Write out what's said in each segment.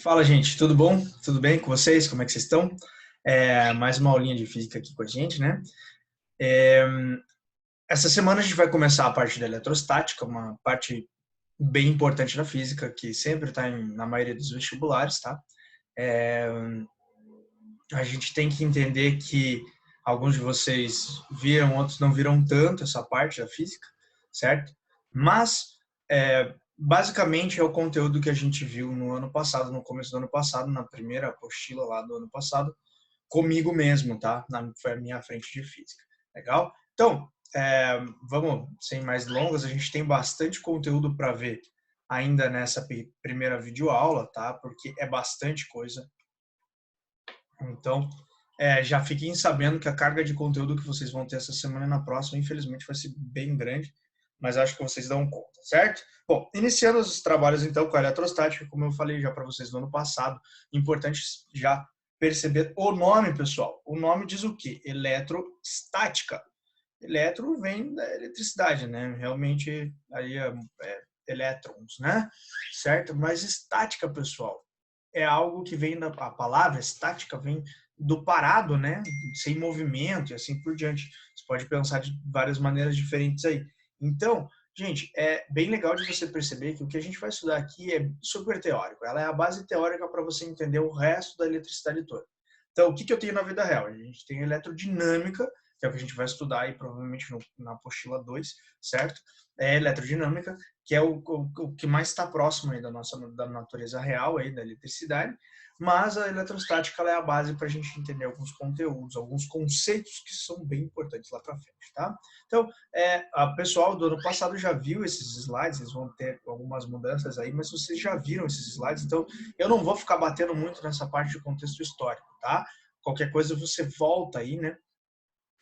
Fala, gente, tudo bom? Tudo bem com vocês? Como é que vocês estão? Mais uma aulinha de física aqui com a gente, né? É, Essa semana a gente vai começar a parte da eletrostática, uma parte bem importante da física, que sempre está na maioria dos vestibulares, tá? É, a gente tem que entender que alguns de vocês viram, outros não viram tanto essa parte da física, certo? Mas, basicamente, é o conteúdo que a gente viu no ano passado, no começo do ano passado, na primeira apostila lá do ano passado, comigo mesmo, tá? Foi a minha frente de física. Legal? Então, vamos, sem mais delongas, a gente tem bastante conteúdo para ver ainda nessa primeira videoaula, tá? Porque é bastante coisa. Então, já fiquem sabendo que a carga de conteúdo que vocês vão ter essa semana e na próxima, infelizmente, vai ser bem grande, mas acho que vocês dão conta, certo? Bom, iniciando os trabalhos então com a eletrostática, como eu falei já para vocês no ano passado, importante já perceber o nome, pessoal. O nome diz o quê? Eletrostática. Eletro vem da eletricidade, né? Realmente aí é elétrons, né? Certo? Mas estática, pessoal, é algo que vem a palavra estática vem do parado, né? Sem movimento e assim por diante. Você pode pensar de várias maneiras diferentes aí. Então, gente, é bem legal de você perceber que o que a gente vai estudar aqui é super teórico. Ela é a base teórica para você entender o resto da eletricidade toda. Então, o que eu tenho na vida real? A gente tem eletrodinâmica, que é o que a gente vai estudar aí provavelmente na apostila 2, certo? É eletrodinâmica, que é o que mais está próximo aí da natureza real, aí, da eletricidade, mas a eletrostática ela é a base para a gente entender alguns conteúdos, alguns conceitos que são bem importantes lá para frente, tá? Então, a pessoal do ano passado já viu esses slides, eles vão ter algumas mudanças aí, mas vocês já viram esses slides, então eu não vou ficar batendo muito nessa parte de contexto histórico, tá? Qualquer coisa você volta aí, né?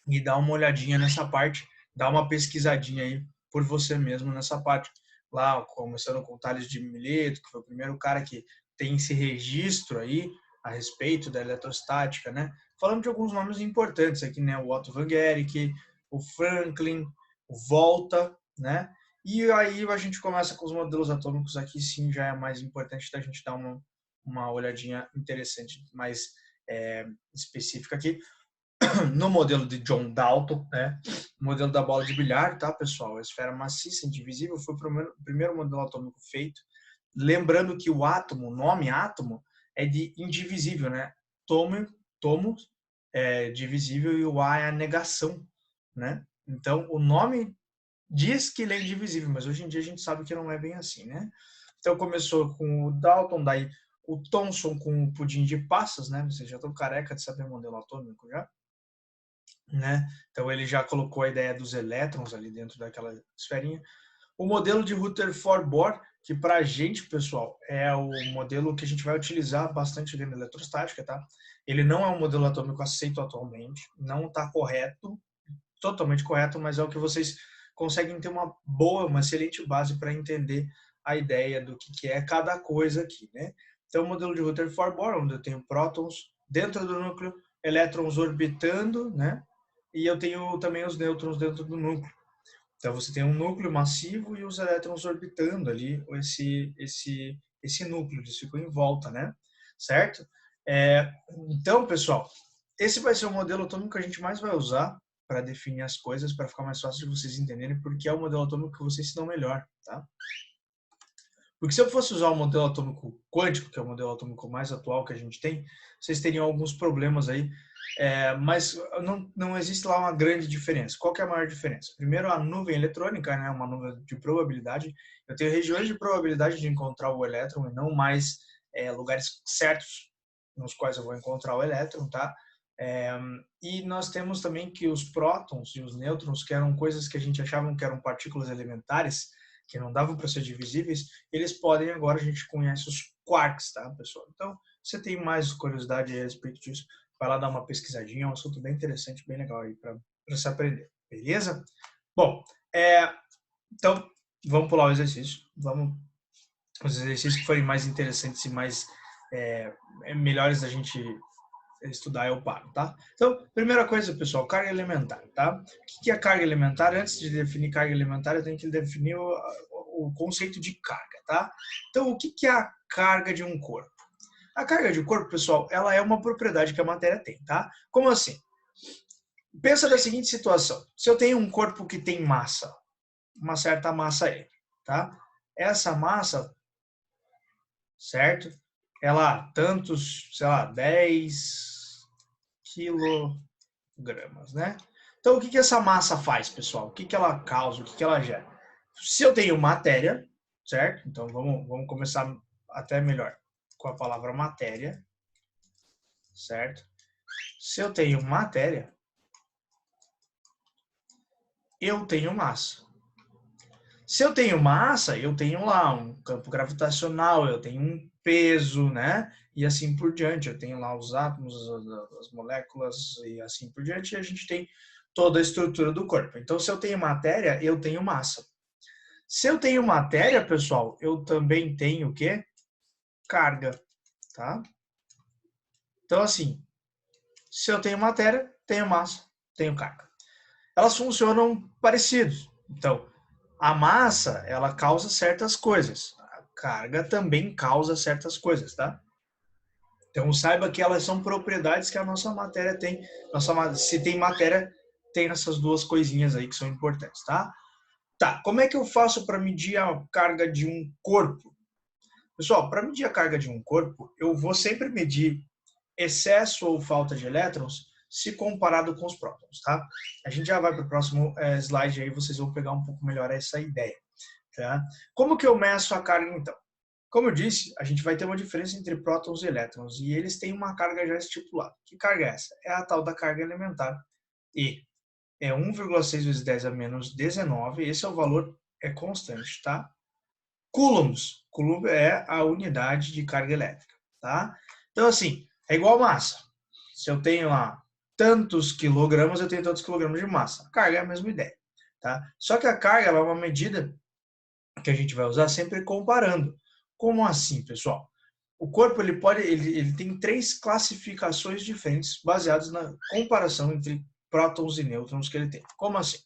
E dá uma olhadinha nessa parte, dá uma pesquisadinha aí por você mesmo nessa parte. Lá, começando com o Tales de Mileto, que foi o primeiro cara que tem esse registro aí a respeito da eletrostática, né? Falando de alguns nomes importantes aqui, né? O Otto van Guericke, o Franklin, o Volta, né? E aí a gente começa com os modelos atômicos aqui, sim, já é mais importante da gente dar uma olhadinha interessante, mais específica aqui no modelo de John Dalton, né? O modelo da bola de bilhar, tá, pessoal? A esfera maciça, indivisível, foi o primeiro modelo atômico feito. Lembrando que o átomo, o nome átomo, é de indivisível, né? Tomo é divisível e o A é a negação, né? Então, o nome diz que ele é indivisível, mas hoje em dia a gente sabe que não é bem assim, né? Então, começou com o Dalton, daí o Thomson com o pudim de passas, né? Vocês já estão careca de saber modelo atômico já? Né? Então ele já colocou a ideia dos elétrons ali dentro daquela esferinha. O modelo de Rutherford-Bohr, que para a gente, pessoal, é o modelo que a gente vai utilizar bastante na eletrostática, tá? Ele não é um modelo atômico aceito atualmente, não está correto, totalmente correto, mas é o que vocês conseguem ter uma boa, uma excelente base para entender a ideia do que é cada coisa aqui, né? Então, o modelo de Rutherford-Bohr, onde eu tenho prótons dentro do núcleo, elétrons orbitando, né? E eu tenho também os nêutrons dentro do núcleo. Então você tem um núcleo massivo e os elétrons orbitando ali esse núcleo, eles ficam em volta, né? Certo? Então, pessoal, esse vai ser o modelo atômico que a gente mais vai usar para definir as coisas, para ficar mais fácil de vocês entenderem, porque é o modelo atômico que vocês se dão melhor, tá? Porque se eu fosse usar o modelo atômico quântico, que é o modelo atômico mais atual que a gente tem, vocês teriam alguns problemas aí, mas não existe lá uma grande diferença. Qual que é a maior diferença? Primeiro, a nuvem eletrônica, né, uma nuvem de probabilidade. Eu tenho regiões de probabilidade de encontrar o elétron e não mais lugares certos nos quais eu vou encontrar o elétron, tá? E nós temos também que os prótons e os nêutrons, que eram coisas que a gente achava que eram partículas elementares, que não davam para ser divisíveis, eles podem agora, a gente conhece os quarks, tá, pessoal? Então, você tem mais curiosidade a respeito disso, vai lá dar uma pesquisadinha, é um assunto bem interessante, bem legal aí para se aprender, beleza? Bom, então, vamos pular o exercício, os exercícios que forem mais interessantes e mais melhores da gente estudar eu paro, tá? Então, primeira coisa, pessoal, carga elementar, tá? O que é carga elementar? Antes de definir carga elementar, eu tenho que definir o conceito de carga, tá? Então, o que é a carga de um corpo? A carga de corpo, pessoal, ela é uma propriedade que a matéria tem, tá? Como assim? Pensa da seguinte situação. Se eu tenho um corpo que tem massa, uma certa massa aí, tá? Essa massa, certo? Ela, tantos, sei lá, 10 quilogramas, né? Então, o que essa massa faz, pessoal? O que ela causa? O que ela gera? Se eu tenho matéria, certo? Então, vamos começar até melhor com a palavra matéria, certo? Se eu tenho matéria, eu tenho massa. Se eu tenho massa, eu tenho lá um campo gravitacional, eu tenho um peso, né? E assim por diante. Eu tenho lá os átomos, as moléculas e assim por diante. E a gente tem toda a estrutura do corpo. Então, se eu tenho matéria, eu tenho massa. Se eu tenho matéria, pessoal, eu também tenho o quê? Carga, tá? Então, assim, se eu tenho matéria, tenho massa, tenho carga. Elas funcionam parecidos. Então, a massa, ela causa certas coisas. A carga também causa certas coisas, tá? Então, saiba que elas são propriedades que a nossa matéria tem. Se tem matéria, tem essas duas coisinhas aí que são importantes, tá? Tá, como é que eu faço para medir a carga de um corpo? Pessoal, para medir a carga de um corpo, eu vou sempre medir excesso ou falta de elétrons se comparado com os prótons, tá? A gente já vai para o próximo slide aí, vocês vão pegar um pouco melhor essa ideia, tá? Como que eu meço a carga, então? Como eu disse, a gente vai ter uma diferença entre prótons e elétrons, e eles têm uma carga já estipulada. Que carga é essa? É a tal da carga elementar, E. É 1,6 vezes 10 a menos 19, esse é o valor, é constante, tá? Coulombs. Coulomb é a unidade de carga elétrica, tá? Então, assim, é igual massa. Se eu tenho lá tantos quilogramas, eu tenho tantos quilogramas de massa. A carga é a mesma ideia, tá? Só que a carga é uma medida que a gente vai usar sempre comparando. Como assim, pessoal? O corpo ele tem três classificações diferentes baseadas na comparação entre prótons e nêutrons que ele tem. Como assim?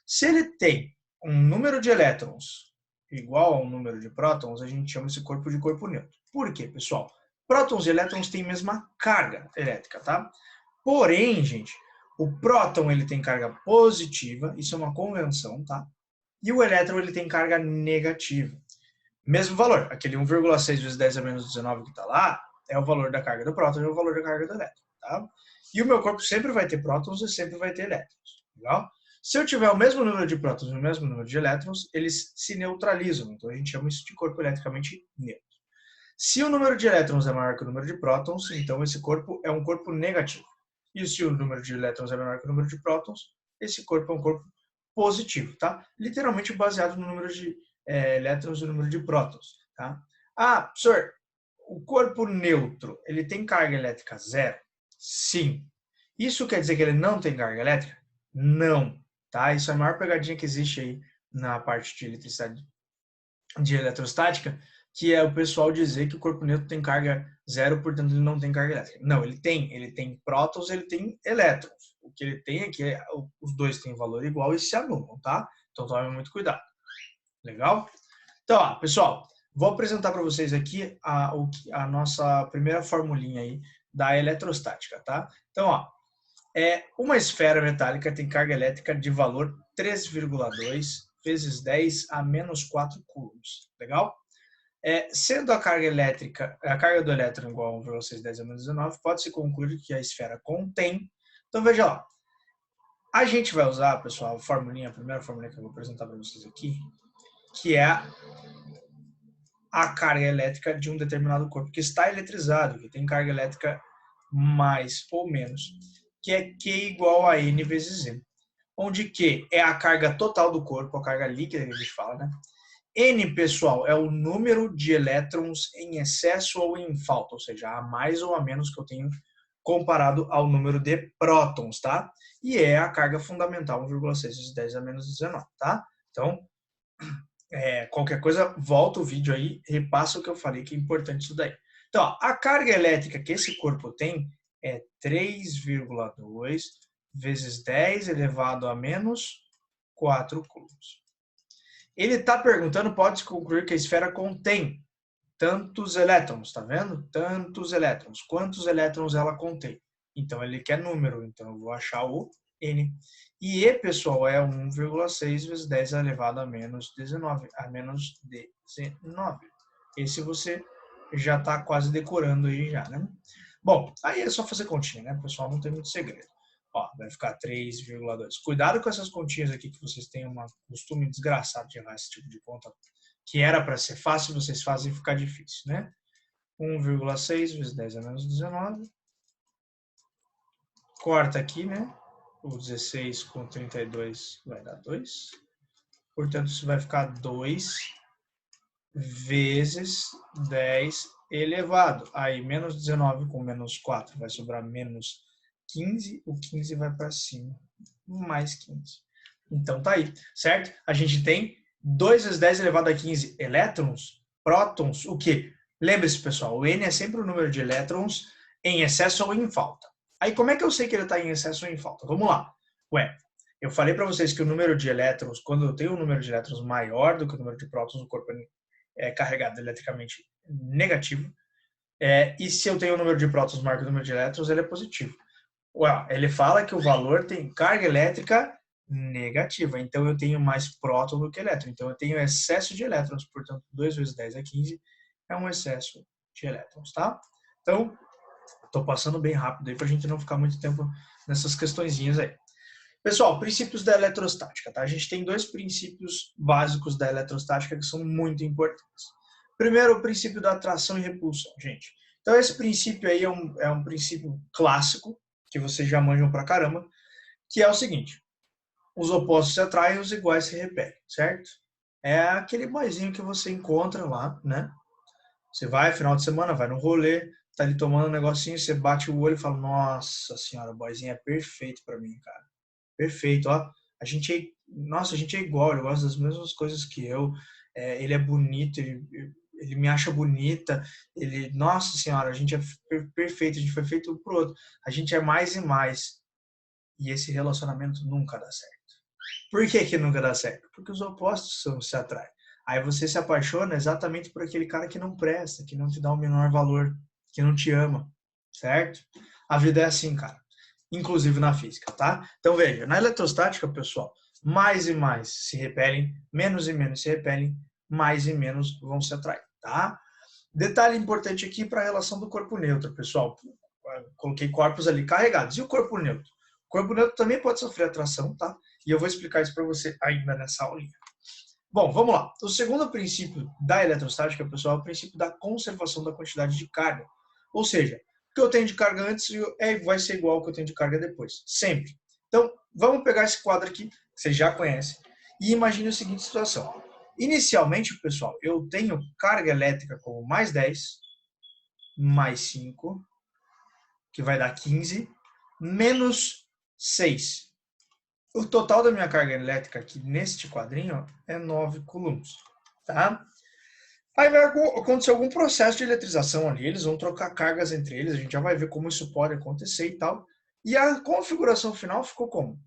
Se ele tem um número de elétrons igual ao número de prótons, a gente chama esse corpo de corpo neutro. Por quê, pessoal? Prótons e elétrons têm a mesma carga elétrica, tá? Porém, gente, o próton ele tem carga positiva, isso é uma convenção, tá? E o elétron ele tem carga negativa. Mesmo valor, aquele 1,6 vezes 10 a menos 19 que está lá, é o valor da carga do próton e é o valor da carga do elétron, tá? E o meu corpo sempre vai ter prótons e sempre vai ter elétrons, legal? Se eu tiver o mesmo número de prótons e o mesmo número de elétrons, eles se neutralizam, então a gente chama isso de corpo eletricamente neutro. Se o número de elétrons é maior que o número de prótons, então esse corpo é um corpo negativo. E se o número de elétrons é menor que o número de prótons, esse corpo é um corpo positivo, tá? Literalmente baseado no número de elétrons e no número de prótons, tá? Ah, professor, o corpo neutro, ele tem carga elétrica zero? Sim. Isso quer dizer que ele não tem carga elétrica? Não, tá? Isso é a maior pegadinha que existe aí na parte de eletricidade, de eletrostática, que é o pessoal dizer que o corpo neutro tem carga zero, portanto ele não tem carga elétrica. Não, ele tem prótons, ele tem elétrons. O que ele tem é que os dois têm valor igual e se anulam, tá? Então tome muito cuidado. Legal? Então, ó, pessoal, vou apresentar para vocês aqui a nossa primeira formulinha aí da eletrostática, tá? Então, ó, uma esfera metálica tem carga elétrica de valor 3,2 vezes 10 a menos 4 coulombs. Legal? Sendo a carga do elétron igual a 1,6 10 a menos 19, pode-se concluir que a esfera contém. Então, veja lá. A gente vai usar, pessoal, a primeira formulinha que eu vou apresentar para vocês aqui, que é a carga elétrica de um determinado corpo que está eletrizado, que tem carga elétrica mais ou menos, que é Q igual a N vezes Z. Onde Q é a carga total do corpo, a carga líquida que a gente fala, né? N, pessoal, é o número de elétrons em excesso ou em falta, ou seja, a mais ou a menos que eu tenho comparado ao número de prótons, tá? E é a carga fundamental, 1,6 vezes 10 a menos 19, tá? Então, qualquer coisa, volta o vídeo aí, repassa o que eu falei, que é importante isso daí. Então, ó, a carga elétrica que esse corpo tem é 3,2 vezes 10 elevado a menos 4 coulombs. Ele está perguntando, pode-se concluir que a esfera contém. tantos elétrons, tá vendo? Tantos elétrons. Quantos elétrons ela contém? Então, ele quer número, então eu vou achar o N. E E, pessoal, é 1,6 vezes 10 elevado a menos 19. A menos 19. Esse você já está quase decorando aí já, né? Bom, aí é só fazer continha, né, pessoal? Não tem muito segredo. Ó, vai ficar 3,2. Cuidado com essas continhas aqui, que vocês têm um costume desgraçado de errar esse tipo de conta, que era para ser fácil, vocês fazem ficar difícil, né? 1,6 vezes 10 a menos 19. Corta aqui, né? O 16 com 32 vai dar 2. Portanto, isso vai ficar 2 vezes 10 elevado. Aí, menos 19 com menos 4 vai sobrar menos 15. O 15 vai para cima. Mais 15. Então, tá aí, certo? A gente tem 2 vezes 10 elevado a 15 elétrons, prótons, o quê? Lembre-se, pessoal, o N é sempre o número de elétrons em excesso ou em falta. Aí, como é que eu sei que ele está em excesso ou em falta? Vamos lá. Ué, eu falei para vocês que o número de elétrons, quando eu tenho um número de elétrons maior do que o número de prótons, o corpo é carregado eletricamente negativo. E se eu tenho um número de prótons maior que o número de elétrons, ele é positivo. Ué, ele fala que o valor tem carga elétrica negativa, então eu tenho mais próton do que elétron, então eu tenho excesso de elétrons, portanto 2 vezes 10 é 15, é um excesso de elétrons, tá? Então, estou passando bem rápido aí para a gente não ficar muito tempo nessas questõezinhas aí. Pessoal, princípios da eletrostática, tá? A gente tem dois princípios básicos da eletrostática que são muito importantes. Primeiro, o princípio da atração e repulsão, gente. Então, esse princípio aí é um princípio clássico, que vocês já manjam pra caramba, que é o seguinte: os opostos se atraem e os iguais se repelem, certo? É aquele boyzinho que você encontra lá, né? Você vai, final de semana, vai no rolê, tá ali tomando um negocinho, você bate o olho e fala: nossa senhora, o boyzinho é perfeito pra mim, cara. Perfeito, ó. Nossa, a gente é igual, ele gosta das mesmas coisas que eu. Ele é bonito, ele me acha bonita. Nossa senhora, a gente é perfeito, a gente foi feito um pro outro. A gente é mais e mais. E esse relacionamento nunca dá certo. Por que que nunca dá certo? Porque os opostos se atraem. Aí você se apaixona exatamente por aquele cara que não presta, que não te dá o menor valor, que não te ama, certo? A vida é assim, cara. Inclusive na física, tá? Então veja, na eletrostática, pessoal, mais e mais se repelem, menos e menos se repelem, mais e menos vão se atrair, tá? Detalhe importante aqui para a relação do corpo neutro, pessoal. Coloquei corpos ali carregados. E o corpo neutro? O corpo neutro também pode sofrer atração, tá? E eu vou explicar isso para você ainda nessa aulinha. Bom, vamos lá. O segundo princípio da eletrostática, pessoal, é o princípio da conservação da quantidade de carga. Ou seja, o que eu tenho de carga antes vai ser igual ao que eu tenho de carga depois. Sempre. Então, vamos pegar esse quadro aqui, que vocês já conhecem, e imagine a seguinte situação. Inicialmente, pessoal, eu tenho carga elétrica como mais 10, mais 5, que vai dar 15, menos 6. O total da minha carga elétrica aqui neste quadrinho é 9 coulombs, tá? Aí vai acontecer algum processo de eletrização ali, eles vão trocar cargas entre eles, a gente já vai ver como isso pode acontecer e tal. E a configuração final ficou como?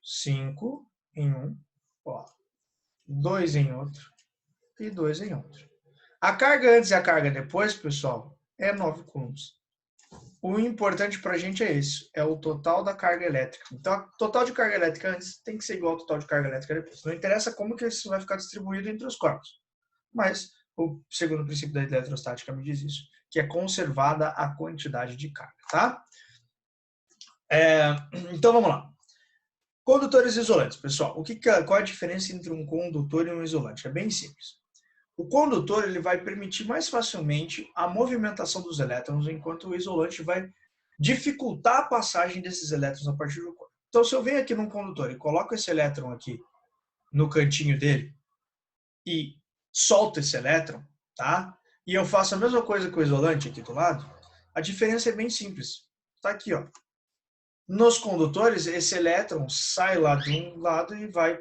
5 em um, ó, 2 em outro e 2 em outro. A carga antes e a carga depois, pessoal, é 9 coulombs. O importante para a gente é isso, é o total da carga elétrica. Então, o total de carga elétrica antes tem que ser igual ao total de carga elétrica depois. Não interessa como que isso vai ficar distribuído entre os corpos. Mas o segundo princípio da eletrostática me diz isso, que é conservada a quantidade de carga, tá? Então, vamos lá. Condutores isolantes, pessoal. Qual é a diferença entre um condutor e um isolante? É bem simples. O condutor ele vai permitir mais facilmente a movimentação dos elétrons, enquanto o isolante vai dificultar a passagem desses elétrons a partir do corpo. Então, se eu venho aqui num condutor e coloco esse elétron aqui no cantinho dele e solto esse elétron, tá? E eu faço a mesma coisa com o isolante aqui do lado, a diferença é bem simples. Tá aqui, ó. Nos condutores, esse elétron sai lá de um lado e vai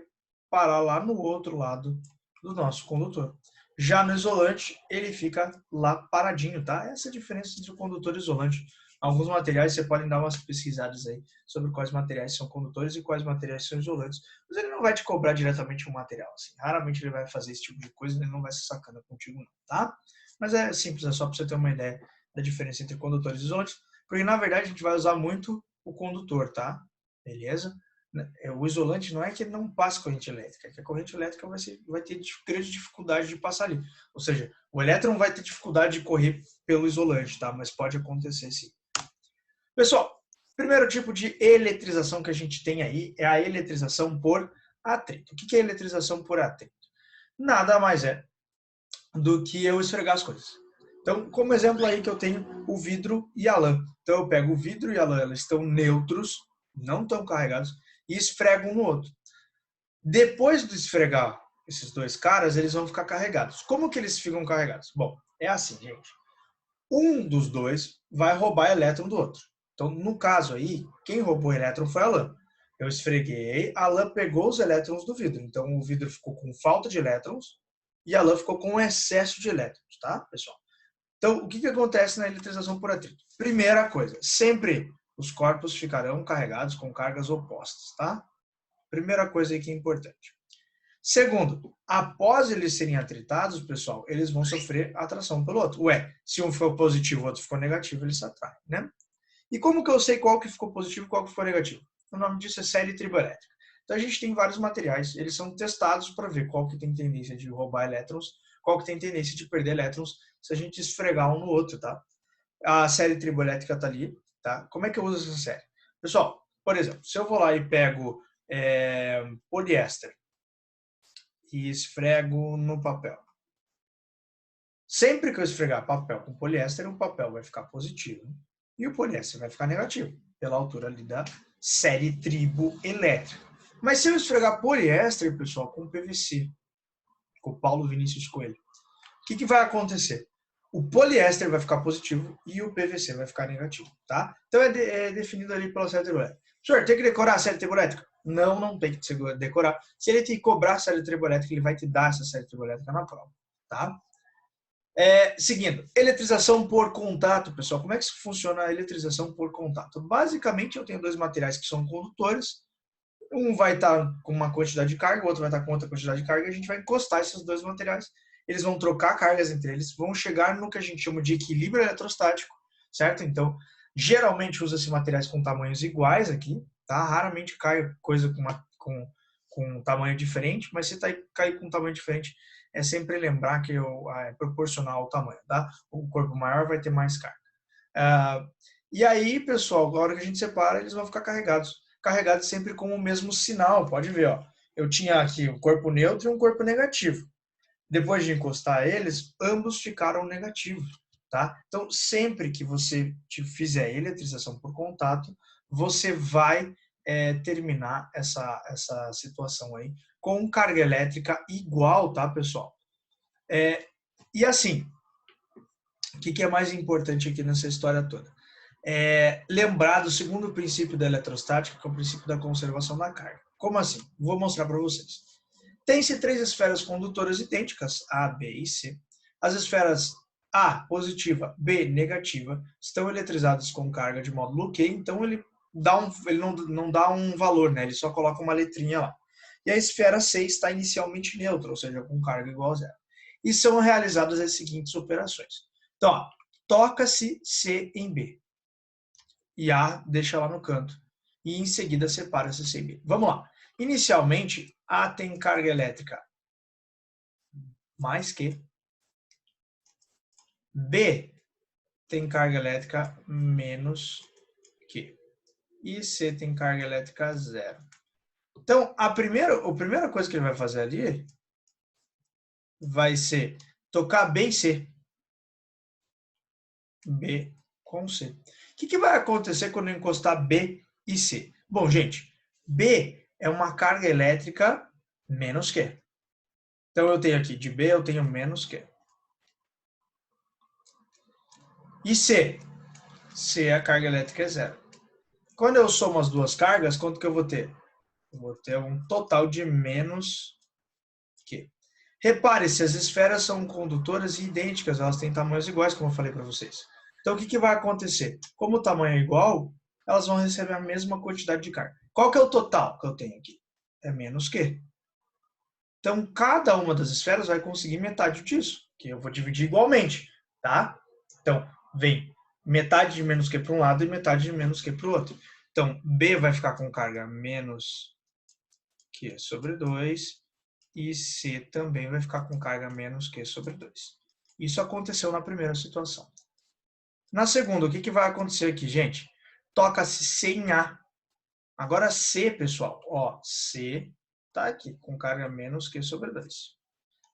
parar lá no outro lado do nosso condutor. Já no isolante, ele fica lá paradinho, tá? Essa é a diferença entre o condutor e o isolante. Alguns materiais você pode dar umas pesquisadas aí sobre quais materiais são condutores e quais materiais são isolantes. Mas ele não vai te cobrar diretamente um material, assim. Raramente ele vai fazer esse tipo de coisa, ele não vai ser sacana contigo, não, tá? Mas é simples, é só para você ter uma ideia da diferença entre condutores e isolantes, porque na verdade a gente vai usar muito o condutor, tá? Beleza? O isolante não é que não passa corrente elétrica, é que a corrente elétrica vai ter grande dificuldade de passar ali. Ou seja, o elétron vai ter dificuldade de correr pelo isolante, tá? Mas pode acontecer sim. Pessoal, primeiro tipo de eletrização que a gente tem aí é a eletrização por atrito. O que é eletrização por atrito? Nada mais é do que eu esfregar as coisas. Então, como exemplo aí que eu tenho o vidro e a lã. Então, eu pego o vidro e a lã, eles estão neutros, não estão carregados, e esfrego um no outro. Depois de esfregar esses dois caras, eles vão ficar carregados. Como que eles ficam carregados? Bom, é assim, gente. Um dos dois vai roubar elétron do outro. Então, no caso aí, quem roubou o elétron foi a lã. Eu esfreguei, a lã pegou os elétrons do vidro. Então, o vidro ficou com falta de elétrons e a lã ficou com excesso de elétrons, tá, pessoal? Então, o que acontece na eletrização por atrito? Primeira coisa, sempre os corpos ficarão carregados com cargas opostas, tá? Primeira coisa aí que é importante. Segundo, após eles serem atritados, pessoal, eles vão sofrer atração pelo outro. Ué, se um for positivo e o outro for negativo, eles se atraem, né? E como que eu sei qual que ficou positivo e qual que ficou negativo? O nome disso é série triboelétrica. Então a gente tem vários materiais, eles são testados para ver qual que tem tendência de roubar elétrons, qual que tem tendência de perder elétrons se a gente esfregar um no outro, tá? A série triboelétrica está ali, tá? Como é que eu uso essa série? Pessoal, por exemplo, se eu vou lá e pego poliéster e esfrego no papel. Sempre que eu esfregar papel com poliéster, o papel vai ficar positivo e o poliéster vai ficar negativo, pela altura ali da série triboelétrica. Mas se eu esfregar poliéster, pessoal, com PVC, com o Paulo Vinícius Coelho, o que vai acontecer? O poliéster vai ficar positivo e o PVC vai ficar negativo, tá? Então é definido ali pela série triboelétrica. Senhor, tem que decorar a série triboelétrica? Não, não tem que decorar. Se ele te cobrar a série triboelétrica, ele vai te dar essa série triboelétrica na prova, tá? Seguindo, eletrização por contato, pessoal. Como é que funciona a eletrização por contato? Basicamente, eu tenho dois materiais que são condutores. Um vai estar com uma quantidade de carga, o outro vai estar com outra quantidade de carga. A gente vai encostar esses dois materiais. Eles vão trocar cargas entre eles, vão chegar no que a gente chama de equilíbrio eletrostático, certo? Então, geralmente usa-se materiais com tamanhos iguais aqui, tá? Raramente cai coisa com um tamanho diferente, mas se cair com um tamanho diferente, é sempre lembrar que é proporcional ao tamanho, tá? O corpo maior vai ter mais carga. E aí, pessoal, na hora que a gente separa, eles vão ficar carregados sempre com o mesmo sinal. Pode ver, ó. Eu tinha aqui um corpo neutro e um corpo negativo. Depois de encostar eles, ambos ficaram negativos, tá? Então, sempre que você fizer eletrização por contato, você vai terminar essa situação aí com carga elétrica igual, tá, pessoal? E assim, o que é mais importante aqui nessa história toda? Lembrar do segundo princípio da eletrostática, que é o princípio da conservação da carga. Como assim? Vou mostrar para vocês. Tem-se três esferas condutoras idênticas, A, B e C. As esferas A positiva, B negativa, estão eletrizadas com carga de módulo Q, então ele não dá um valor, né? Ele só coloca uma letrinha lá. E a esfera C está inicialmente neutra, ou seja, com carga igual a zero. E são realizadas as seguintes operações. Então, ó, toca-se C em B. E A deixa lá no canto. E em seguida separa-se C em B. Vamos lá. Inicialmente, A tem carga elétrica mais Q. B tem carga elétrica menos Q. E C tem carga elétrica zero. Então, a primeira coisa que ele vai fazer ali vai ser tocar B em C. B com C. O que vai acontecer quando eu encostar B e C? Bom, gente, B é uma carga elétrica menos Q. Então, eu tenho aqui de B, eu tenho menos Q. E C? C, a carga elétrica é zero. Quando eu somo as duas cargas, quanto que eu vou ter? Eu vou ter um total de menos Q. Repare, se as esferas são condutoras e idênticas, elas têm tamanhos iguais, como eu falei para vocês. Então, o que vai acontecer? Como o tamanho é igual, elas vão receber a mesma quantidade de carga. Qual que é o total que eu tenho aqui? É menos Q. Então, cada uma das esferas vai conseguir metade disso. que eu vou dividir igualmente, tá? Então, vem metade de menos Q para um lado e metade de menos Q para o outro. Então, B vai ficar com carga menos Q sobre 2 e C também vai ficar com carga menos Q sobre 2. Isso aconteceu na primeira situação. Na segunda, o que vai acontecer aqui, gente? Toca-se C em A. Agora C, pessoal, ó, C está aqui com carga menos Q sobre 2.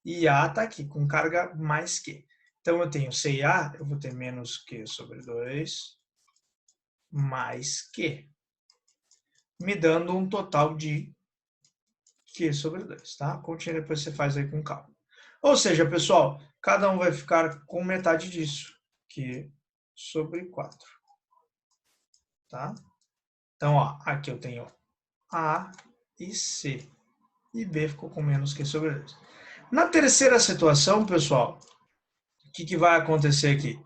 E A está aqui com carga mais Q. Então, eu tenho C e A, eu vou ter menos Q sobre 2 mais Q, me dando um total de Q sobre 2, tá? Continha, depois você faz aí com calma. Ou seja, pessoal, cada um vai ficar com metade disso, Q sobre 4, tá? Então, ó, aqui eu tenho A e C, e B ficou com menos Q sobre 2. Na terceira situação, pessoal, o que vai acontecer aqui?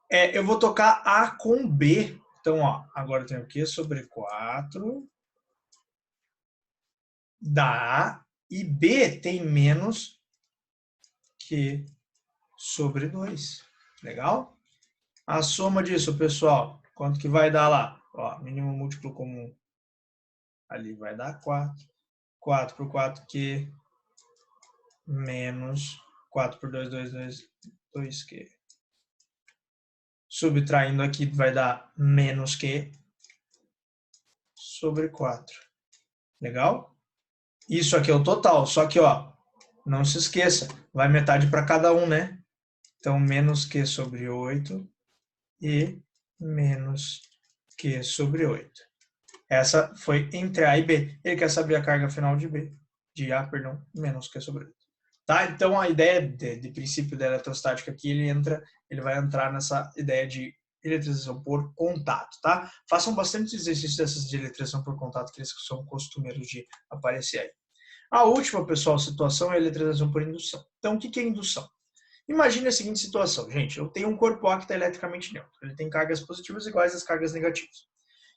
Eu vou tocar A com B. Então, ó, agora eu tenho Q sobre 4 da A e B tem menos Q sobre 2. Legal? A soma disso, pessoal, quanto que vai dar lá? Ó, mínimo múltiplo comum. Ali vai dar 4. 4 por 4, Q menos 4 por 2, 2Q. Subtraindo aqui vai dar menos Q sobre 4. Legal? Isso aqui é o total, só que, ó, não se esqueça, vai metade para cada um, né? Então, menos Q sobre 8 e menos Q sobre 8. Essa foi entre A e B. Ele quer saber a carga final de A, menos Q sobre 8. Tá? Então, a ideia de princípio da eletrostática aqui, ele vai entrar nessa ideia de eletrização por contato, tá? Façam bastante exercícios dessas de eletrização por contato, que eles são costumeiros de aparecer aí. A última, pessoal, situação é a eletrização por indução. Então, o que é indução? Imagine a seguinte situação, gente. Eu tenho um corpo A que está eletricamente neutro. Ele tem cargas positivas iguais às cargas negativas.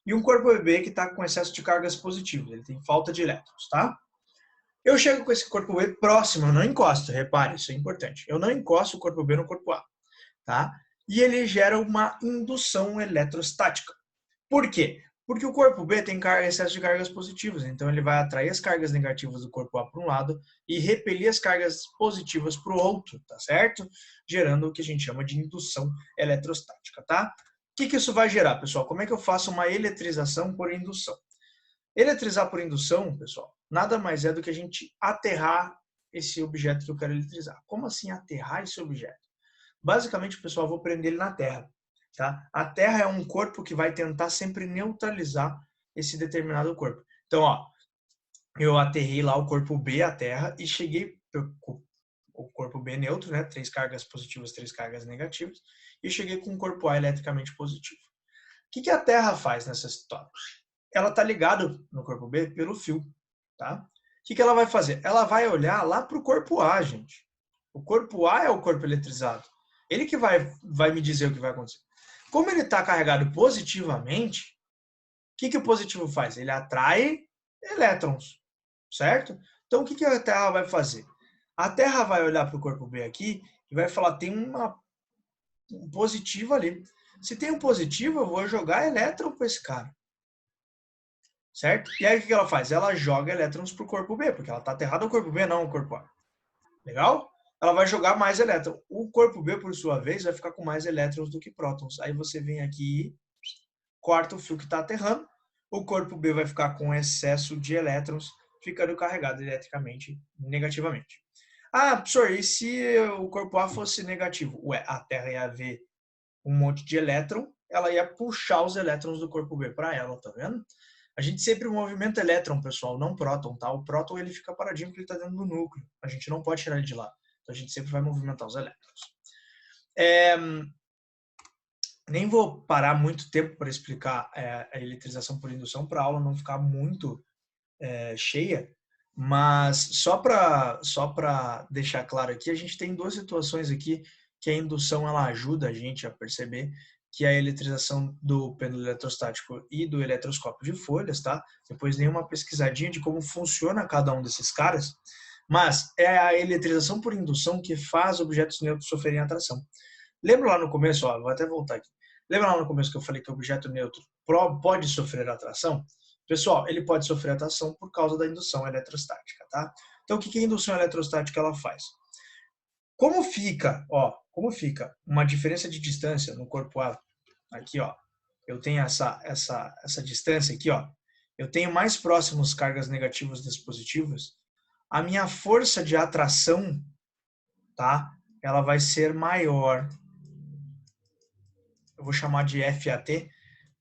E um corpo B que está com excesso de cargas positivas. Ele tem falta de elétrons, tá? Eu chego com esse corpo B próximo, eu não encosto, repare, isso é importante. Eu não encosto o corpo B no corpo A, tá? E ele gera uma indução eletrostática. Por quê? Porque o corpo B tem excesso de cargas positivas, então ele vai atrair as cargas negativas do corpo A para um lado e repelir as cargas positivas para o outro, tá certo? Gerando o que a gente chama de indução eletrostática, tá? O que isso vai gerar, pessoal? Como é que eu faço uma eletrização por indução? Eletrizar por indução, pessoal, nada mais é do que a gente aterrar esse objeto que eu quero eletrizar. Como assim aterrar esse objeto? Basicamente, pessoal, eu vou prender ele na Terra. Tá? A Terra é um corpo que vai tentar sempre neutralizar esse determinado corpo. Então, ó, eu aterrei lá o corpo B, a Terra, e cheguei com o corpo B neutro, né? 3 cargas positivas, 3 cargas negativas, e cheguei com o corpo A eletricamente positivo. O que a Terra faz nessa situação? Ela está ligada no corpo B pelo fio, tá? O que ela vai fazer? Ela vai olhar lá para o corpo A, gente. O corpo A é o corpo eletrizado. Ele que vai me dizer o que vai acontecer. Como ele está carregado positivamente, o que o positivo faz? Ele atrai elétrons, certo? Então, o que a Terra vai fazer? A Terra vai olhar para o corpo B aqui e vai falar, tem um positivo ali. Se tem um positivo, eu vou jogar elétron para esse cara. Certo? E aí o que ela faz? Ela joga elétrons para o corpo B, porque ela está aterrada ao corpo B, não ao corpo A. Legal? Ela vai jogar mais elétrons. O corpo B, por sua vez, vai ficar com mais elétrons do que prótons. Aí você vem aqui e corta o fio que está aterrando. O corpo B vai ficar com excesso de elétrons, ficando carregado eletricamente negativamente. Ah, professor, e se o corpo A fosse negativo? Ué, a Terra ia ver um monte de elétron, ela ia puxar os elétrons do corpo B para ela, tá vendo? A gente sempre movimenta elétron, pessoal, não próton, tá? O próton ele fica paradinho porque ele está dentro do núcleo. A gente não pode tirar ele de lá. Então a gente sempre vai movimentar os elétrons. Nem vou parar muito tempo para explicar a eletrização por indução para a aula não ficar muito cheia, mas só para deixar claro aqui, a gente tem duas situações aqui que a indução ela ajuda a gente a perceber que é a eletrização do pêndulo eletrostático e do eletroscópio de folhas, tá? Depois dei uma pesquisadinha de como funciona cada um desses caras, Mas é a eletrização por indução que faz objetos neutros sofrerem atração. Lembra lá no começo, ó, vou até voltar aqui. Lembra lá no começo que eu falei que o objeto neutro pode sofrer atração? Pessoal, ele pode sofrer atração por causa da indução eletrostática, tá? Então, o que a indução eletrostática ela faz? Como fica uma diferença de distância no corpo A? Aqui, ó, eu tenho essa distância aqui, ó. Eu tenho mais próximos cargas negativas das positivas. A minha força de atração, tá? Ela vai ser maior. Eu vou chamar de FAT,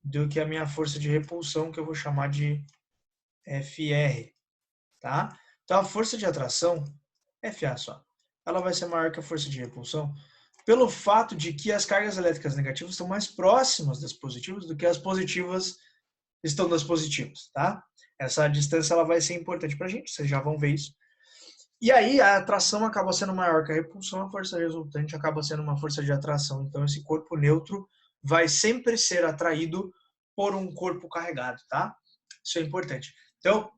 do que a minha força de repulsão, que eu vou chamar de FR, tá? Então, a força de atração, FA só, ela vai ser maior que a força de repulsão, pelo fato de que as cargas elétricas negativas estão mais próximas das positivas do que as positivas estão das positivas, tá? Essa distância ela vai ser importante para a gente, vocês já vão ver isso. E aí a atração acaba sendo maior que a repulsão, a força resultante acaba sendo uma força de atração. Então esse corpo neutro vai sempre ser atraído por um corpo carregado, tá? Isso é importante. Então,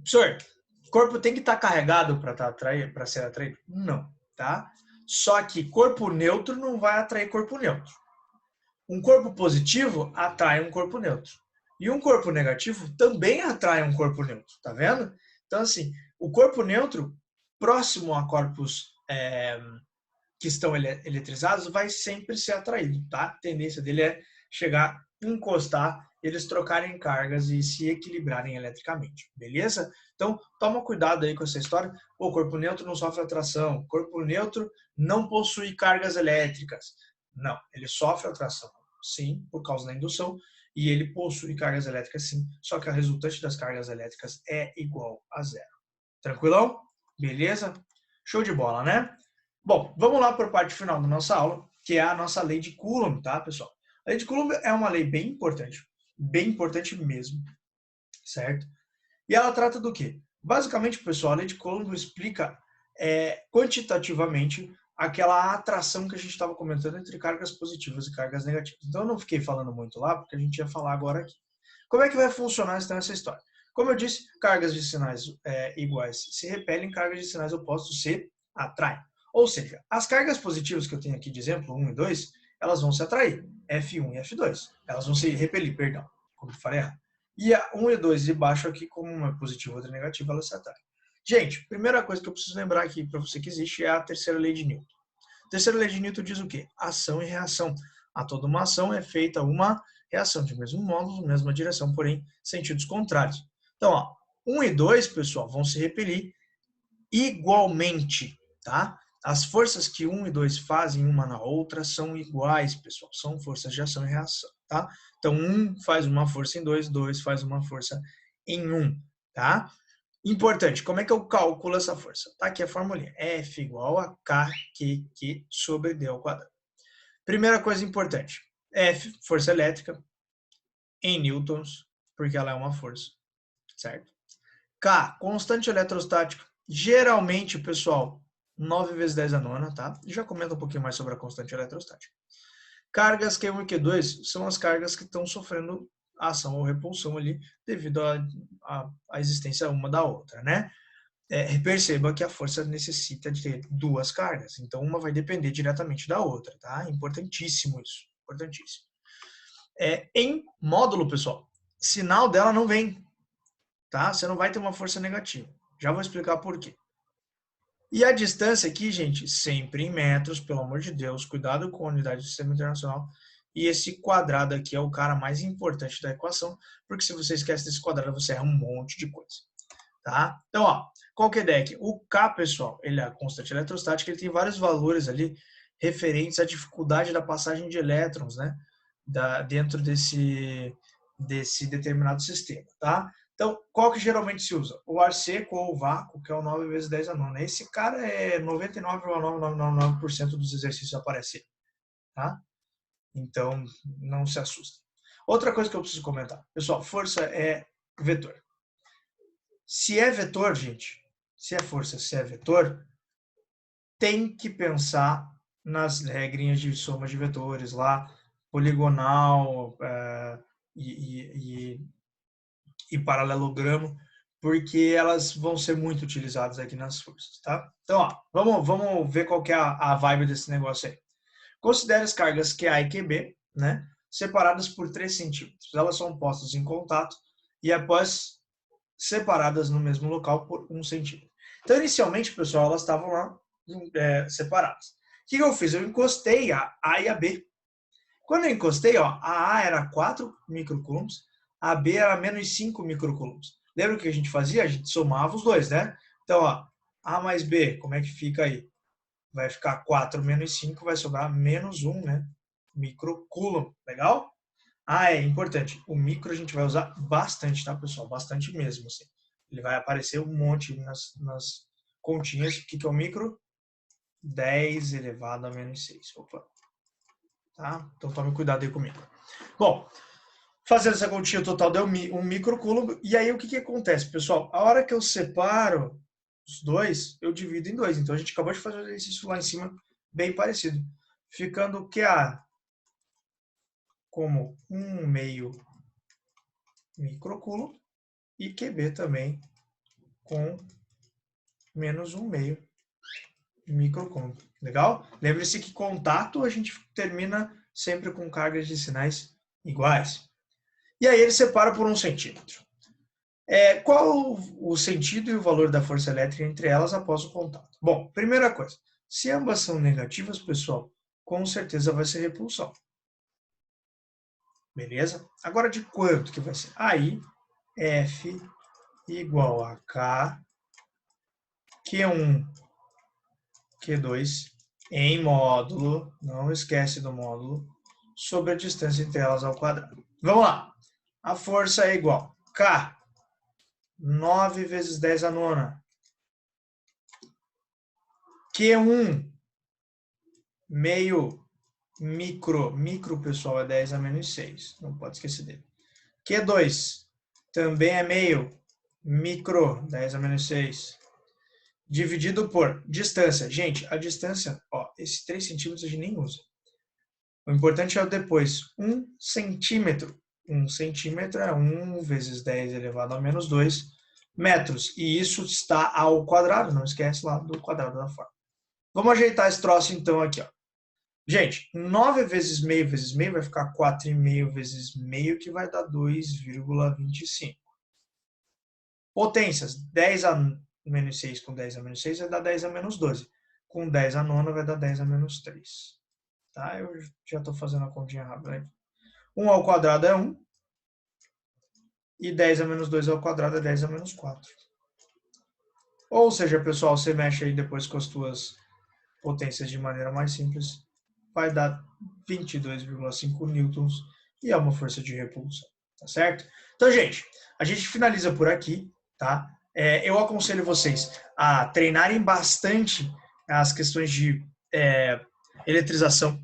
professor, o corpo tem que estar carregado para ser atraído? Não, tá? Só que corpo neutro não vai atrair corpo neutro. Um corpo positivo atrai um corpo neutro. E um corpo negativo também atrai um corpo neutro, tá vendo? Então, assim, o corpo neutro, próximo a corpos que estão eletrizados, vai sempre ser atraído, tá? A tendência dele é chegar, encostar, eles trocarem cargas e se equilibrarem eletricamente, beleza? Então, toma cuidado aí com essa história. O corpo neutro não sofre atração, o corpo neutro não possui cargas elétricas. Não, ele sofre atração, sim, por causa da indução, e ele possui cargas elétricas, sim, só que a resultante das cargas elétricas é igual a zero. Tranquilão? Beleza? Show de bola, né? Bom, vamos lá para a parte final da nossa aula, que é a nossa lei de Coulomb, tá, pessoal? A lei de Coulomb é uma lei bem importante mesmo, certo? E ela trata do quê? Basicamente, pessoal, a lei de Coulomb explica quantitativamente aquela atração que a gente estava comentando entre cargas positivas e cargas negativas. Então, eu não fiquei falando muito lá, porque a gente ia falar agora aqui. Como é que vai funcionar então essa história? Como eu disse, cargas de sinais iguais se repelem, cargas de sinais opostos se atraem. Ou seja, as cargas positivas que eu tenho aqui de exemplo, 1 e 2, elas vão se atrair, F1 e F2. Elas vão se repelir, perdão, como eu falei errado. E a 1 e 2 de baixo aqui, como uma é positiva e outra negativa, elas se atraem. Gente, primeira coisa que eu preciso lembrar aqui para você que existe é a terceira lei de Newton. A terceira lei de Newton diz o quê? Ação e reação. A toda uma ação é feita uma reação de mesmo modo, mesma direção, porém sentidos contrários. Então, ó, 1 e 2, pessoal, vão se repelir igualmente, tá? As forças que 1 e 2 fazem uma na outra são iguais, pessoal. São forças de ação e reação, tá? Então, 1 faz uma força em 2, 2 faz uma força em 1, tá? Importante, como é que eu calculo essa força? Tá aqui a formulinha. F igual a KQQ sobre D ao quadrado. Primeira coisa importante. F, força elétrica, em newtons, porque ela é uma força, certo? K, constante eletrostática. Geralmente, pessoal, 9 vezes 10 a nona, tá? Já comenta um pouquinho mais sobre a constante eletrostática. Cargas Q1 e Q2 são as cargas que estão sofrendo ação ou repulsão ali devido à existência uma da outra, né? Perceba que a força necessita de ter duas cargas, então uma vai depender diretamente da outra, tá? Importantíssimo isso, importantíssimo. Em módulo, pessoal, sinal dela não vem, tá? Você não vai ter uma força negativa. Já vou explicar por quê. E a distância aqui, gente, sempre em metros, pelo amor de Deus, cuidado com a unidade do sistema internacional. E esse quadrado aqui é o cara mais importante da equação, porque se você esquece desse quadrado, você erra um monte de coisa, tá? Então, ó, qual que é a ideia aqui? O K, pessoal, ele é a constante eletrostática, ele tem vários valores ali referentes à dificuldade da passagem de elétrons, né? Dentro desse determinado sistema, tá? Então, qual que geralmente se usa? O ar seco ou o vácuo, que é o 9 vezes 10 a nona. Esse cara é 99,9999% dos exercícios aparecer, tá? Então, não se assusta. Outra coisa que eu preciso comentar. Pessoal, força é vetor. Se é vetor, gente, se é força, se é vetor, tem que pensar nas regrinhas de soma de vetores lá, poligonal e paralelogramo, porque elas vão ser muito utilizadas aqui nas forças, tá? Então, ó, vamos ver qual que é a vibe desse negócio aí. Considere as cargas QA e QB, né, separadas por 3 centímetros. Elas são postas em contato e após separadas no mesmo local por 1 centímetro. Então, inicialmente, pessoal, elas estavam lá separadas. O que eu fiz? Eu encostei a A e a B. Quando eu encostei, ó, a A era 4 microcoulombs, a B era menos 5 microcoulombs. Lembra o que a gente fazia? A gente somava os dois, né? Então, ó, A mais B, como é que fica aí? Vai ficar 4 menos 5, vai sobrar menos 1, né? Microcoulomb. Legal? Ah, é importante. O micro a gente vai usar bastante, tá, pessoal? Bastante mesmo, assim. Ele vai aparecer um monte nas continhas. O que é o micro? 10 elevado a menos 6. Opa. Tá? Então tome cuidado aí comigo. Bom, fazendo essa continha total deu um microcoulomb. E aí o que acontece, pessoal? A hora que eu separo os dois, eu divido em dois. Então a gente acabou de fazer um exercício lá em cima, bem parecido. Ficando QA como 1/2 microcoulomb e QB também com menos 1/2 microcoulomb. Legal? Lembre-se que contato a gente termina sempre com cargas de sinais iguais. E aí ele separa por 1 centímetro. Qual o sentido e o valor da força elétrica entre elas após o contato? Bom, primeira coisa, se ambas são negativas, pessoal, com certeza vai ser repulsão. Beleza? Agora de quanto que vai ser? Aí, F igual a K, Q1, Q2, em módulo, não esquece do módulo, sobre a distância entre elas ao quadrado. Vamos lá. A força é igual a K, 9 vezes 10 a nona. Q1, meio micro, pessoal, é 10 a menos 6. Não pode esquecer dele. Q2, também é meio micro, 10 a menos 6. Dividido por distância. Gente, a distância, ó, esse 3 centímetros a gente nem usa. O importante é o depois. 1 centímetro. 1 centímetro é 1 vezes 10 elevado a menos 2 metros. E isso está ao quadrado. Não esquece lá do quadrado da forma. Vamos ajeitar esse troço então aqui, ó. Gente, 9 vezes meio vezes meio vai ficar 4,5 vezes meio, que vai dar 2,25. Potências, 10 a menos 6 com 10 a menos 6 vai dar 10 a menos 12. Com 10 a nona vai dar 10 a menos 3. Tá? Eu já estou fazendo a continha rápida aí. 1 ao quadrado é 1. E 10 a menos 2 ao quadrado é 10 a menos 4. Ou seja, pessoal, você mexe aí depois com as tuas potências de maneira mais simples, vai dar 22,5 newtons e é uma força de repulsão, tá certo? Então, gente, a gente finaliza por aqui, tá? Eu aconselho vocês a treinarem bastante as questões de eletrização.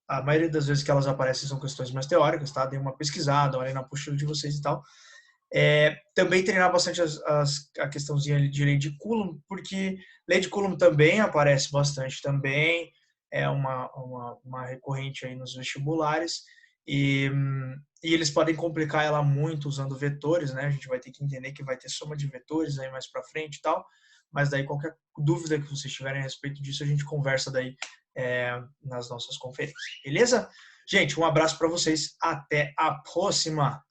A maioria das vezes que elas aparecem são questões mais teóricas, tá? Dê uma pesquisada, olhem na apostila de vocês e tal. Também treinar bastante a questãozinha de lei de Coulomb, porque lei de Coulomb também aparece bastante também, é uma recorrente aí nos vestibulares, e eles podem complicar ela muito usando vetores, né? A gente vai ter que entender que vai ter soma de vetores aí mais para frente e tal, mas daí qualquer dúvida que vocês tiverem a respeito disso, a gente conversa daí nas nossas conferências, beleza? Gente, um abraço para vocês, até a próxima!